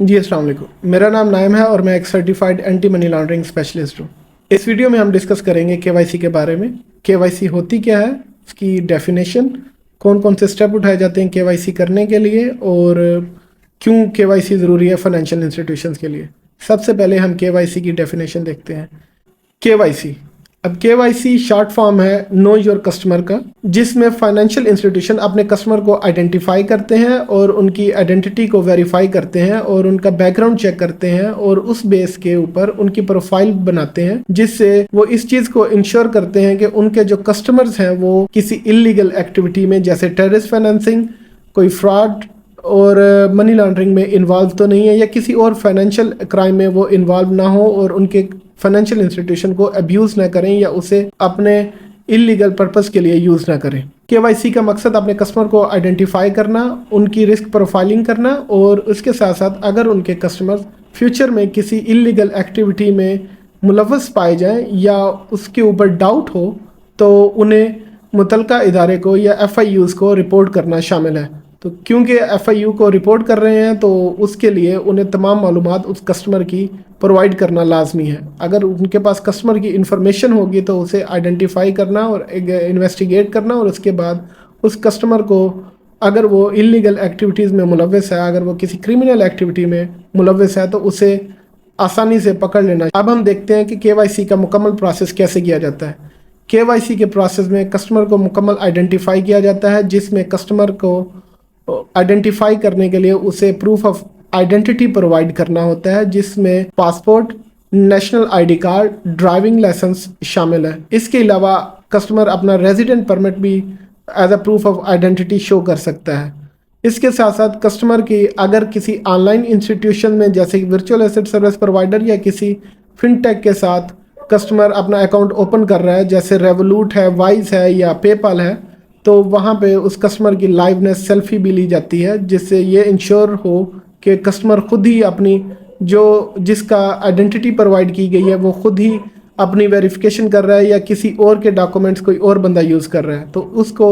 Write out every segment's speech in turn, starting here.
جی السلام علیکم، میرا نام نائم ہے اور میں ایک certified anti money laundering specialist ہوں۔ اس ویڈیو میں ہم ڈسکس کریں گے کے وائی سی کے بارے میں۔ کے وائی سی ہوتی کیا ہے، اس کی ڈیفینیشن، کون کون سے اسٹیپ اٹھائے جاتے ہیں کے وائی سی کرنے کے لیے، اور کیوں کے وائی سی ضروری ہے فائنینشیل انسٹیٹیوشنز کے لیے۔ سب سے پہلے ہم کے وائی سی کی ڈیفینیشن دیکھتے ہیں۔ کے وائی سی، اب کے وائی سی شارٹ فارم ہے نو یور کسٹمر کا، جس میں فائنینشیل انسٹیٹیوشن اپنے کسٹمر کو آئیڈینٹیفائی کرتے ہیں اور ان کی آئیڈینٹی کو ویریفائی کرتے ہیں اور ان کا بیک گراؤنڈ چیک کرتے ہیں اور اس بیس کے اوپر ان کی پروفائل بناتے ہیں، جس سے وہ اس چیز کو انشور کرتے ہیں کہ ان کے جو کسٹمرز ہیں وہ کسی انلیگل ایکٹیویٹی میں جیسے ٹیررسٹ فائنینسنگ، کوئی فراڈ اور منی لانڈرنگ میں انوالو تو نہیں ہے، یا کسی اور فائنینشیل کرائم میں وہ انوالو نہ ہو اور ان کے فائنینشیل انسٹیٹیوشن کو ابیوز نہ کریں یا اسے اپنے انلیگل پرپس کے لیے یوز نہ کریں۔ کے وائی سی کا مقصد اپنے کسٹمر کو آئیڈینٹیفائی کرنا، ان کی رسک پروفائلنگ کرنا، اور اس کے ساتھ ساتھ اگر ان کے کسٹمر فیوچر میں کسی انلیگل ایکٹیویٹی میں ملوث پائے جائیں یا اس کے اوپر ڈاؤٹ ہو تو انہیں متعلقہ ادارے کو یا ایف آئی یوز کو رپورٹ کرنا شامل ہے۔ تو کیونکہ ایف آئی یو کو رپورٹ کر رہے ہیں تو اس کے لیے انہیں تمام معلومات اس کسٹمر کی پرووائڈ کرنا لازمی ہے۔ اگر ان کے پاس کسٹمر کی انفارمیشن ہوگی تو اسے آئیڈینٹیفائی کرنا اور انویسٹیگیٹ کرنا، اور اس کے بعد اس کسٹمر کو اگر وہ انلیگل ایکٹیویٹیز میں ملوث ہے، اگر وہ کسی کرمنل ایکٹیویٹی میں ملوث ہے تو اسے آسانی سے پکڑ لینا۔ اب ہم دیکھتے ہیں کہ کے وائی سی کا مکمل پروسیس کیسے کیا جاتا ہے۔ کے وائی سی کے پروسیس میں کسٹمر کو مکمل آئیڈینٹیفائی کیا جاتا ہے، جس میں کسٹمر کو آئیڈینٹیفائی کرنے کے لیے اسے پروف آف آئیڈینٹی پرووائڈ کرنا ہوتا ہے، جس میں passport, national I D card, driving licence شامل ہے۔ اس کے علاوہ کسٹمر اپنا ریزیڈنٹ پرمٹ بھی as a proof of identity show کر سکتا ہے۔ اس کے ساتھ ساتھ کسٹمر کی اگر کسی آن لائن انسٹیٹیوشن میں جیسے ورچوئل ایسٹ سروس پرووائڈر یا کسی فن ٹیک کے ساتھ کسٹمر اپنا اکاؤنٹ اوپن کر رہا ہے جیسے ریولوٹ ہے، وائز ہے یا پے پال ہے، تو وہاں پہ اس کسٹمر کی لائیونیس سیلفی بھی لی جاتی ہے، جس سے یہ انشور ہو کہ کسٹمر خود ہی اپنی جس کا آئیڈینٹی پرووائڈ کی گئی ہے وہ خود ہی اپنی ویریفیکیشن کر رہا ہے یا کسی اور کے ڈاکومنٹس کوئی اور بندہ یوز کر رہا ہے، تو اس کو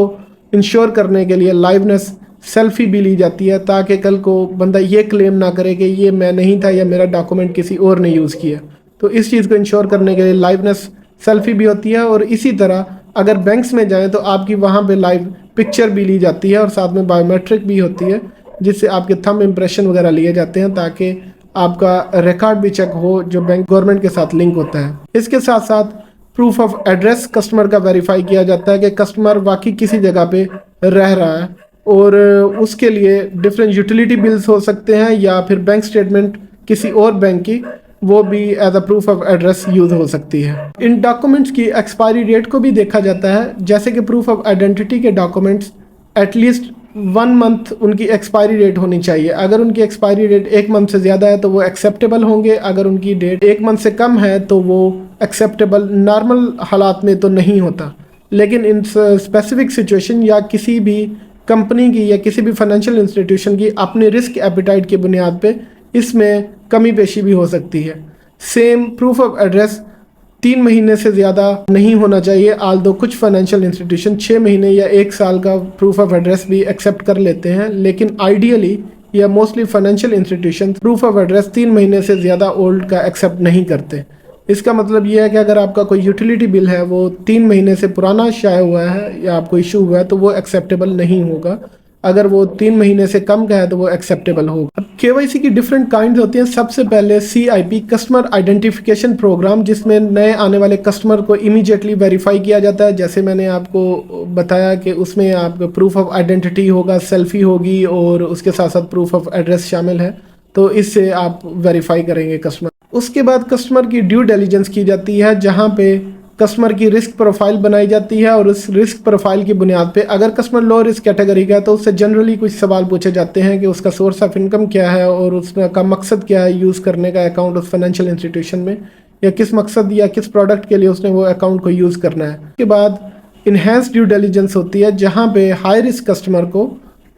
انشور کرنے کے لیے لائیونیس سیلفی بھی لی جاتی ہے تاکہ کل کو بندہ یہ کلیم نہ کرے کہ یہ میں نہیں تھا یا میرا ڈاکومنٹ کسی اور نے یوز کیا۔ تو اس چیز کو انشور کرنے کے لیے لائیونیس سیلفی بھی ہوتی ہے، اور اسی طرح اگر بینکس میں جائیں تو آپ کی وہاں پہ لائیو پکچر بھی لی جاتی ہے اور ساتھ میں بایو میٹرک بھی ہوتی ہے، جس سے آپ کے تھم امپریشن وغیرہ لیے جاتے ہیں تاکہ آپ کا ریکارڈ بھی چیک ہو جو بینک گورنمنٹ کے ساتھ لنک ہوتا ہے۔ اس کے ساتھ ساتھ پروف آف ایڈریس کسٹمر کا ویریفائی کیا جاتا ہے کہ کسٹمر واقعی کسی جگہ پہ رہ رہا ہے، اور اس کے لیے ڈفرینٹ یوٹیلیٹی بلز ہو سکتے ہیں یا پھر بینک سٹیٹمنٹ کسی اور بینک کی، وہ بھی as a proof of address use ہو سکتی ہے۔ ان ڈاکومنٹس کی ایکسپائری ڈیٹ کو بھی دیکھا جاتا ہے، جیسے کہ پروف آف آئیڈینٹی کے ڈاکومنٹس ایٹ لیسٹ 1 منتھ ان کی ایکسپائری ڈیٹ ہونی چاہیے۔ اگر ان کی ایکسپائری ڈیٹ 1 منتھ سے زیادہ ہے تو وہ ایکسیپٹیبل ہوں گے، اگر ان کی ڈیٹ 1 منتھ سے کم ہے تو وہ ایکسیپٹیبل نارمل حالات میں تو نہیں ہوتا، لیکن ان اسپیسیفک سچویشن یا کسی بھی کمپنی کی یا کسی بھی فائنینشیل انسٹیٹیوشن کی اپنی رسک ایپیٹائٹ کی بنیاد پہ اس میں کمی بیشی بھی ہو سکتی ہے۔ سیم پروف آف ایڈریس 3 مہینے سے زیادہ نہیں ہونا چاہیے، آلدو کچھ فائنینشیل انسٹیٹیوشن 6 مہینے یا 1 سال کا پروف آف ایڈریس بھی ایکسیپٹ کر لیتے ہیں، لیکن آئیڈیلی یا mostly financial institution proof of address 3 مہینے سے زیادہ اولڈ کا ایکسیپٹ نہیں کرتے۔ اس کا مطلب یہ ہے کہ اگر آپ کا کوئی یوٹیلیٹی بل ہے وہ 3 مہینے سے پرانا شائع ہوا ہے یا آپ کو ایشو ہوا ہے تو وہ ایکسیپٹیبل نہیں ہوگا، اگر وہ 3 مہینے سے کم کا ہے تو وہ ایکسیپٹیبل ہوگا۔ کے وائی سی کی ڈفرینٹ کائنڈز ہوتی ہیں۔ سب سے پہلے سی آئی پی کسٹمر آئیڈینٹیفیکیشن پروگرام، جس میں نئے آنے والے کسٹمر کو امیجیٹلی ویریفائی کیا جاتا ہے، جیسے میں نے آپ کو بتایا کہ اس میں آپ کا پروف آف آئیڈینٹی ہوگا، سیلفی ہوگی اور اس کے ساتھ ساتھ پروف آف ایڈریس شامل ہے، تو اس سے آپ ویریفائی کریں گے کسٹمر۔ اس کے بعد کسٹمر کی ڈیو ڈیلیجنس کی جاتی ہے، جہاں پہ کسٹمر کی رسک پروفائل بنائی جاتی ہے، اور اس رسک پروفائل کی بنیاد پہ اگر کسٹمر لو رسک کیٹیگری کا ہے تو اس سے جنرلی کچھ سوال پوچھے جاتے ہیں کہ اس کا سورس آف انکم کیا ہے اور اس کا مقصد کیا ہے یوز کرنے کا اکاؤنٹ اس فائنینشیل انسٹیٹیوشن میں، یا کس مقصد یا کس پروڈکٹ کے لیے اس نے وہ اکاؤنٹ کو یوز کرنا ہے۔ اس کے بعد انہینس ڈیو ڈیلیجنس ہوتی ہے، جہاں پہ ہائی رسک کسٹمر کو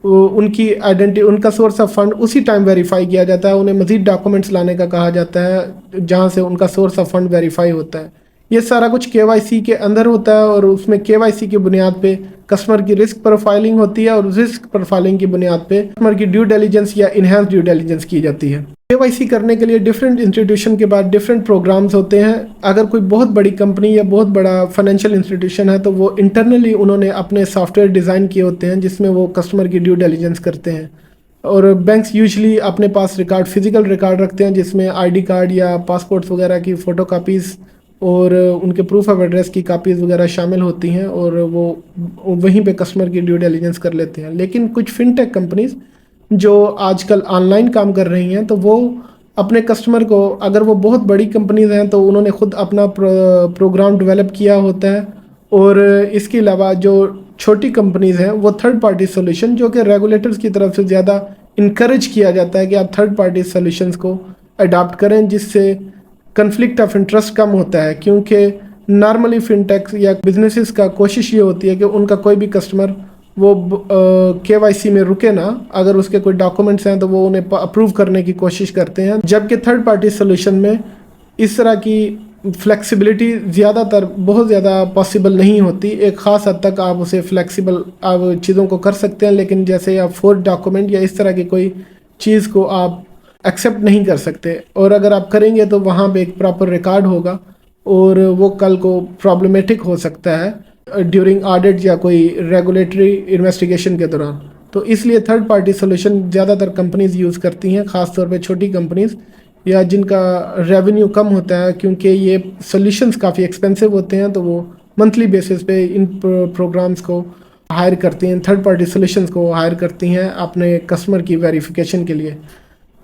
ان کی آئیڈینٹی، ان کا سورس آف فنڈ اسی ٹائم ویریفائی کیا جاتا ہے، انہیں مزید ڈاکومنٹس لانے کا کہا جاتا ہے جہاں سے ان کا سورس آف فنڈ ویریفائی ہوتا ہے۔ یہ سارا کچھ KYC کے اندر ہوتا ہے اور اس میں KYC کی بنیاد پہ کسٹمر کی رسک پروفائلنگ ہوتی ہے اور رسک پروفائلنگ کی بنیاد پہ کسٹمر کی ڈیو ڈیلیجنس یا انہینس ڈیو ڈیلیجنس کی جاتی ہے۔ KYC کرنے کے لیے ڈفرینٹ انسٹیٹیوشن کے بعد ڈفرینٹ پروگرامز ہوتے ہیں۔ اگر کوئی بہت بڑی کمپنی یا بہت بڑا فائنینشیل انسٹیٹیوشن ہے تو وہ انٹرنلی انہوں نے اپنے سافٹ ویئر ڈیزائن کیے ہوتے ہیں جس میں وہ کسٹمر کی ڈیو ڈیلیجنس کرتے ہیں، اور بینکس یوزلی اپنے پاس ریکارڈ فزیکل ریکارڈ رکھتے ہیں جس میں ID کارڈ یا پاسپورٹس وغیرہ کی فوٹو کاپیز اور ان کے پروف آف ایڈریس کی کاپیز وغیرہ شامل ہوتی ہیں، اور وہ وہیں پہ کسٹمر کی ڈیو ڈیلیجنس کر لیتے ہیں۔ لیکن کچھ فن ٹیک کمپنیز جو آج کل آن لائن کام کر رہی ہیں تو وہ اپنے کسٹمر کو، اگر وہ بہت بڑی کمپنیز ہیں تو انہوں نے خود اپنا پروگرام ڈیولپ کیا ہوتا ہے، اور اس کے علاوہ جو چھوٹی کمپنیز ہیں وہ تھرڈ پارٹی سولوشن، جو کہ ریگولیٹرز کی طرف سے زیادہ انکریج کیا جاتا ہے کہ آپ تھرڈ پارٹی سولوشنز کو اڈاپٹ کریں، جس سے کنفلکٹ آف انٹرسٹ کم ہوتا ہے، کیونکہ نارملی فن ٹیکس یا بزنسز کا کوشش یہ ہوتی ہے کہ ان کا کوئی بھی کسٹمر وہ KYC میں رکے نا، اگر اس کے کوئی ڈاکومنٹس ہیں تو وہ انہیں اپروو کرنے کی کوشش کرتے ہیں، جبکہ تھرڈ پارٹی سولوشن میں اس طرح کی فلیکسیبلٹی زیادہ تر بہت زیادہ پاسبل نہیں ہوتی۔ ایک خاص حد تک آپ اسے فلیکسیبل آپ چیزوں کو کر سکتے ہیں، لیکن جیسے آپ فورج ڈاکومنٹ یا اس طرح کی کوئی چیز کو آپ ایکسیپٹ نہیں کر سکتے، اور اگر آپ کریں گے تو وہاں پہ ایک پراپر ریکارڈ ہوگا اور وہ کل کو پرابلمیٹک ہو سکتا ہے ڈیورنگ آڈٹ یا کوئی ریگولیٹری انویسٹیگیشن کے دوران۔ تو اس لیے تھرڈ پارٹی سولوشن زیادہ تر کمپنیز یوز کرتی ہیں، خاص طور پہ چھوٹی کمپنیز یا جن کا ریونیو کم ہوتا ہے، کیونکہ یہ سولوشنز کافی ایکسپینسو ہوتے ہیں تو وہ منتھلی بیسس پہ ان پروگرامز کو ہائر کرتی ہیں، تھرڈ پارٹی سولوشنز کو ہائر کرتی ہیں اپنے کسٹمر کی ویریفیکیشن کے لیے۔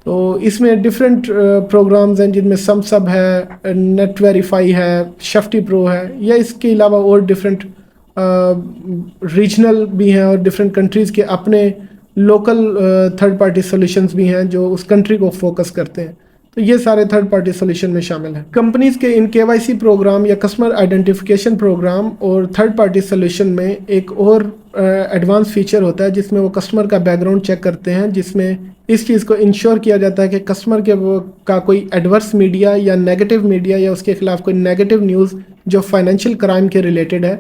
تو اس میں ڈفرینٹ پروگرامز ہیں جن میں سب ہے، نیٹ ویریفائی ہے، شفٹی پرو ہے، یا اس کے علاوہ اور ڈفرینٹ ریجنل بھی ہیں اور ڈفرینٹ کنٹریز کے اپنے لوکل تھرڈ پارٹی سولوشنز بھی ہیں جو اس کنٹری کو فوکس کرتے ہیں۔ تو یہ سارے تھرڈ پارٹی سولوشن میں شامل ہیں۔ کمپنیز کے ان KYC پروگرام یا کسٹمر آئیڈینٹیفیکیشن پروگرام اور تھرڈ پارٹی سولوشن میں ایک اور ایڈوانس فیچر ہوتا ہے جس میں وہ کسٹمر کا بیک گراؤنڈ چیک کرتے ہیں، جس میں اس چیز کو انشور کیا جاتا ہے کہ کسٹمر کا کوئی ایڈورس میڈیا یا نیگیٹو میڈیا یا اس کے خلاف کوئی نیگیٹو نیوز جو فائنینشیل کرائم کے ریلیٹڈ ہے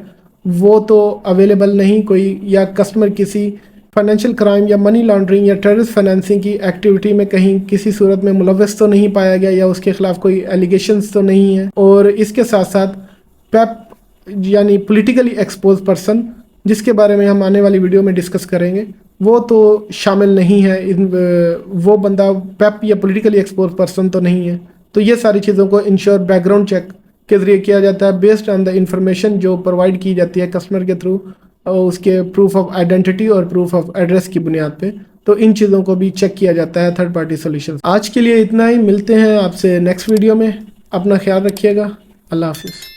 وہ تو اویلیبل نہیں کوئی، یا کسٹمر کسی فائنینشیل کرائم یا منی لانڈرنگ یا ٹیررسٹ فائنینسنگ کی ایکٹیویٹی میں کہیں کسی صورت میں ملوث تو نہیں پایا گیا یا اس کے خلاف کوئی ایلیگیشنز تو نہیں ہیں۔ اور اس کے ساتھ ساتھ پیپ یعنی پولیٹیکلی ایکسپوز پرسن، جس کے بارے میں ہم آنے والی ویڈیو میں ڈسکس کریں گے، وہ تو شامل نہیں ہے، وہ بندہ پیپ یا پولیٹیکلی ایکسپوز پرسن تو نہیں ہے۔ تو یہ ساری چیزوں کو انشور بیک گراؤنڈ چیک کے ذریعے کیا جاتا ہے بیسڈ آن دا انفارمیشن جو پرووائڈ کی جاتی ہے کسٹمر کے تھرو، اس کے پروف آف آئیڈینٹی اور پروف آف ایڈریس کی بنیاد پہ۔ تو ان چیزوں کو بھی چیک کیا جاتا ہے تھرڈ پارٹی سولوشن۔ آج کے لیے اتنا ہی، ملتے ہیں آپ سے نیکسٹ ویڈیو میں، اپنا خیال رکھیے گا، اللہ حافظ۔